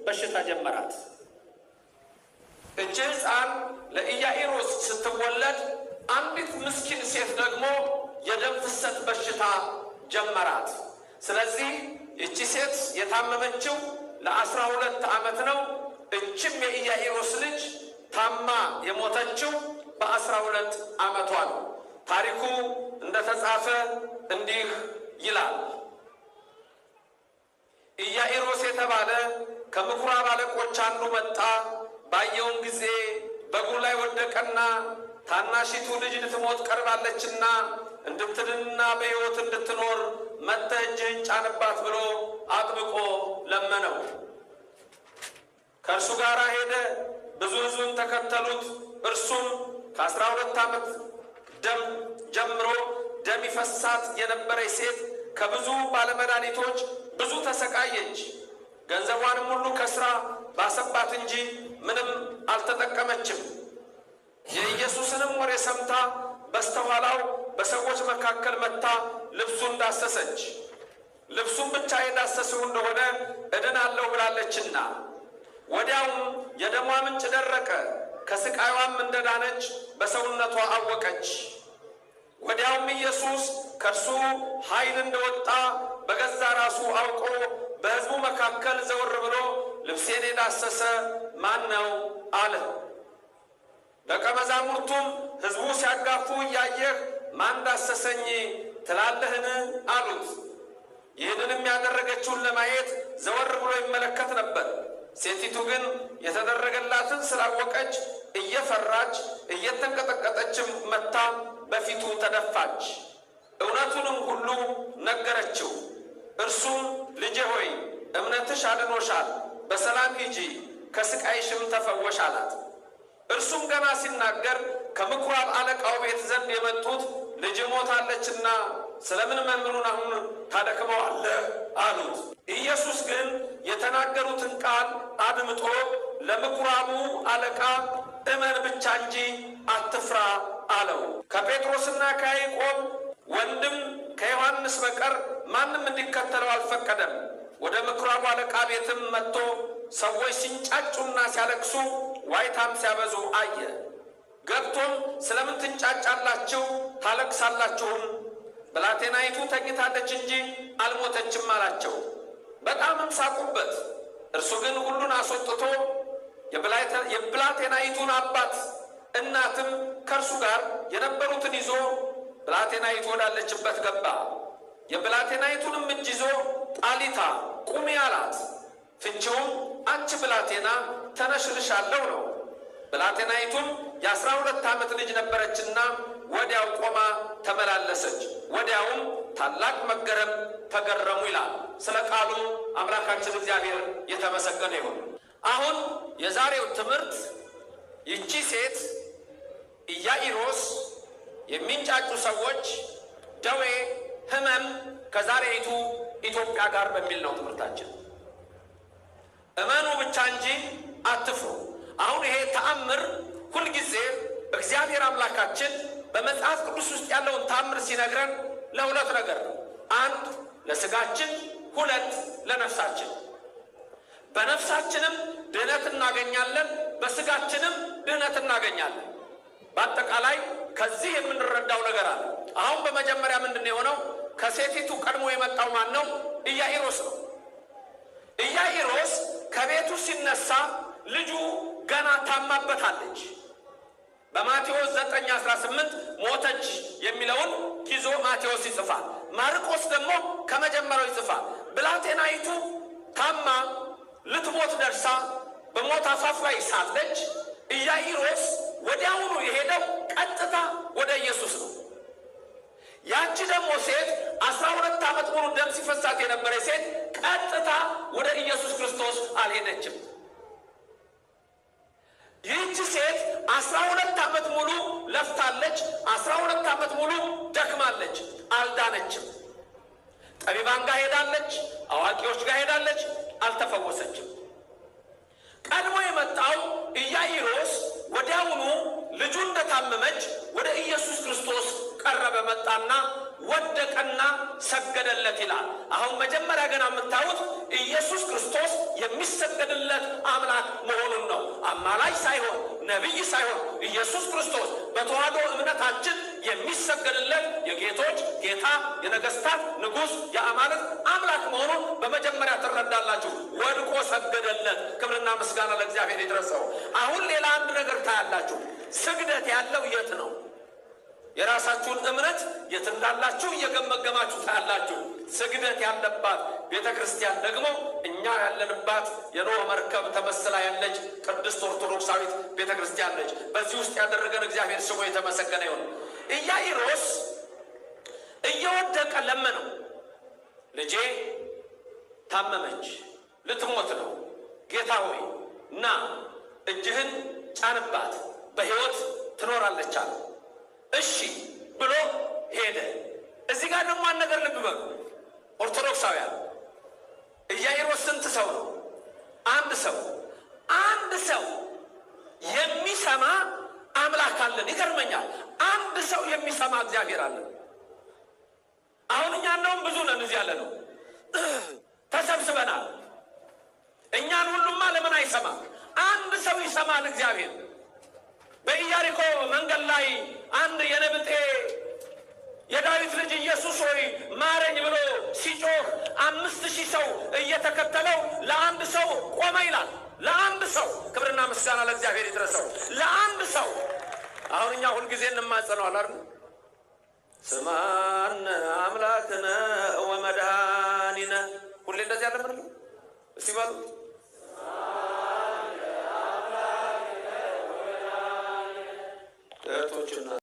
በሽታ ጀመራት። እቺ ሕፃን ለኢያኢሮስ ስትወለድ አንዲት ምስኪን ሴት ደግሞ የደም ፍሰት በሽታ ጀመራት። ስለዚህ እቺ ሴት የታመመችው ለ12 ዓመት ነው። እችም የኢያኢሮስ ልጅ ታማ የሞተችው በ12 ዓመቷ ነው። ታሪኩ እንደተጻፈ እንዲህ ይላል። ኢያኢሮስ የተባለ ከምኵራብ አለቆች አንዱ መጣ። ባየውን ጊዜ በእግሩ ላይ ወደቀና ታናሺቱ ልጅ ልትሞት ቀርባለችና እንድትድንና በሕይወት እንድትኖር መጥተህ እጅህን ጫንባት ብሎ አጥብቆ ለመነው። ከእርሱ ጋር ሄደ። ብዙ ሕዝብም ተከተሉት። እርሱም ከ12 ዓመት ጀምሮ ደም ይፈሳት የነበረች ሴት ከብዙ ባለመድኃኒቶች ብዙ ተሰቃየች። ገንዘቧንም ሁሉ ከስራ ባሰባት እንጂ ምንም አልተጠቀመችም። የኢየሱስንም ወሬ ሰምታ በስተኋላው በሰዎች መካከል መጥታ ልብሱን ዳሰሰች። ልብሱን ብቻ የዳሰሰው እንደሆነ እድናለሁ ብላለችና። ወዲያውም የደሟ ምንጭ ደረቀ። ከስቃይዋም እንደዳነች በሰውነቷ አወቀች። ወዲያውም ኢየሱስ ከእርሱ ኃይል እንደወጣ በገዛ ራሱ አውቆ በሕዝቡ መካከል ዘወር ብሎ ልብሴን የዳሰሰ ማን ነው አለ። ደቀ መዛሙርቱም ሕዝቡ ሲያጋፉ እያየህ ማን ዳሰሰኝ ትላለህን አሉት። ይህንንም ያደረገችውን ለማየት ዘወር ብሎ ይመለከት ነበር። ሴቲቱ ግን የተደረገላትን ስላወቀች እየፈራች እየተንቀጠቀጠችም መታ በፊቱ ተደፋች። እውነቱንም ሁሉ ነገረችው። እርሱም ልጄ ሆይ እምነትሽ አድኖሻል፣ በሰላም ሂጂ፣ ከስቃይሽም ተፈወሽ አላት። እርሱም ገና ሲናገር ከምኵራብ አለቃው ቤት ዘንድ የመጡት ልጅ ሞታለችና ስለምን መምህሩን አሁን ታደክመዋለህ አሉት። ኢየሱስ ግን የተናገሩትን ቃል አድምጦ ለምኵራቡ አለቃ እመን ብቻ እንጂ አትፍራ አለው። ከጴጥሮስና ከያዕቆብ ወንድም ከዮሐንስ በቀር ማንም እንዲከተለው አልፈቀደም። ወደ ምኵራቡ አለቃ ቤትም መጥቶ ሰዎች ሲንጫጩና ሲያለቅሱ ዋይታም ሲያበዙ አየ። ገብቶም ስለምን ትንጫጫላችሁ ታለቅሳላችሁም? ብላቴናይቱ ተኝታለች እንጂ አልሞተችም አላቸው። በጣምም ሳቁበት። እርሱ ግን ሁሉን አስወጥቶ የብላቴናይቱን አባት እናትም ከእርሱ ጋር የነበሩትን ይዞ ብላቴናይቱ ወዳለችበት ገባ። የብላቴናይቱንም እጅ ይዞ ጣሊታ ቁሚ አላት። ፍቺውም አንቺ ብላቴና ተነሽልሻለሁ ነው። ብላቴናይቱም የ12 ዓመት ልጅ ነበረችና ወዲያው ቆማ ተመላለሰች። ወዲያውም ታላቅ መገረም ተገረሙ ይላል። ስለ ቃሉ አምላካችን እግዚአብሔር የተመሰገነ ይሁን። አሁን የዛሬው ትምህርት ይቺ ሴት ኢያኢሮስ የሚንጫጩ ሰዎች ደዌ፣ ሕመም ከዛሬይቱ ኢትዮጵያ ጋር በሚል ነው ትምህርታችን። እመኑ ብቻ እንጂ አትፍሩ። አሁን ይሄ ተአምር ሁልጊዜ እግዚአብሔር አምላካችን በመጽሐፍ ቅዱስ ውስጥ ያለውን ተአምር ሲነግረን ለሁለት ነገር ነው። አንድ ለስጋችን፣ ሁለት ለነፍሳችን። በነፍሳችንም ድህነት እናገኛለን፣ በስጋችንም ድህነት እናገኛለን። በአጠቃላይ ከዚህ የምንረዳው ነገር አለ። አሁን በመጀመሪያ ምንድን ነው የሆነው? ከሴቲቱ ቀድሞ የመጣው ማን ነው? ኢያኢሮስ ነው። ኢያኢሮስ ከቤቱ ሲነሳ ልጁ ገና ታማበታለች። በማቴዎስ 9:18 ሞተች የሚለውን ይዞ ማቴዎስ ይጽፋል። ማርቆስ ደግሞ ከመጀመሪያው ይጽፋል። ብላቴናይቱ ታማ ልትሞት ደርሳ በሞት አፋፍ ላይ ሳለች ኢያኢሮስ ወዲያውኑ የሄደው ቀጥታ ወደ ኢየሱስ ነው። ያቺ ደግሞ ሴት 12 ዓመት ሙሉ ደም ሲፈሳት የነበረ ሴት ቀጥታ ወደ ኢየሱስ ክርስቶስ አልሄደችም። ይህች ሴት 12 ዓመት ሙሉ ለፍታለች። 12 ዓመት ሙሉ ደክማለች፣ አልዳነችም። ጠቢባን ጋር ሄዳለች፣ አዋቂዎች ጋር ሄዳለች፣ አልተፈወሰችም። ቀድሞ የመጣው ኢያኢሮስ ወዲያውኑ ልጁ እንደታመመች ወደ ኢየሱስ ክርስቶስ ቀረበ፣ መጣና ወደቀና ሰገደለት ይላል። አሁን መጀመሪያ ገና የምታዩት ኢየሱስ ክርስቶስ የሚሰገድለት አምላክ መሆኑን ነው። አማላጅ ሳይሆን ነቢይ ሳይሆን ኢየሱስ ክርስቶስ በተዋህዶ እምነታችን የሚሰገድለት የጌቶች ጌታ የነገስታት ንጉሥ የአማልክት አምላክ መሆኑን በመጀመሪያ ትረዳላችሁ። ወድቆ ሰገደለት። ክብርና ምስጋና ለእግዚአብሔር ይድረሰው። አሁን ሌላ አንድ ነገር ታያላችሁ። ስግደት ያለው የት ነው? የራሳችሁን እምነት የት እንዳላችሁ እየገመገማችሁ ታያላችሁ። ስግደት ያለባት ቤተ ክርስቲያን ደግሞ እኛ ያለንባት የኖህ መርከብ ተመስላ ያለች ቅድስት ኦርቶዶክሳዊት ቤተ ክርስቲያን ነች። በዚህ ውስጥ ያደረገን እግዚአብሔር ስሙ የተመሰገነ ይሁን። ኢያኢሮስ እየወደቀ ለመነው። ልጄ ታመመች፣ ልትሞት ነው። ጌታ ሆይ ና እጅህን ጫንባት፣ በሕይወት ትኖራለች አለ። እሺ ብሎ ሄደ። እዚህ ጋር ደግሞ አንድ ነገር ልብ በሉ ኦርቶዶክሳውያን። ኢያኢሮስ ስንት ሰው ነው? አንድ ሰው የሚሰማ አምላክ አለን። ይገርመኛል። አንድ ሰው የሚሰማ እግዚአብሔር አለን። አሁን እኛ እንደውም ብዙ ነን፣ እዚህ ያለ ነው ተሰብስበናል። እኛን ሁሉማ ለምን አይሰማም? አንድ ሰው ይሰማል እግዚአብሔር። በኢያሪኮ መንገድ ላይ አንድ የነብጤ የዳዊት ልጅ ኢየሱስ ሆይ ማረኝ ብሎ ሲጮህ 5000 ሰው እየተከተለው ለአንድ ሰው ቆመ ይላል። ለአንድ ሰው ክብርና ምስጋና ለእግዚአብሔር ይድረሰው። ለአንድ ሰው። አሁን እኛ ሁልጊዜ እንማጸነዋል አይደል? ስማን አምላክነ ወመድኃኒነ። ሁሌ እንደዚህ ያለ ምን ነው? እስቲ በሉ እህቶችና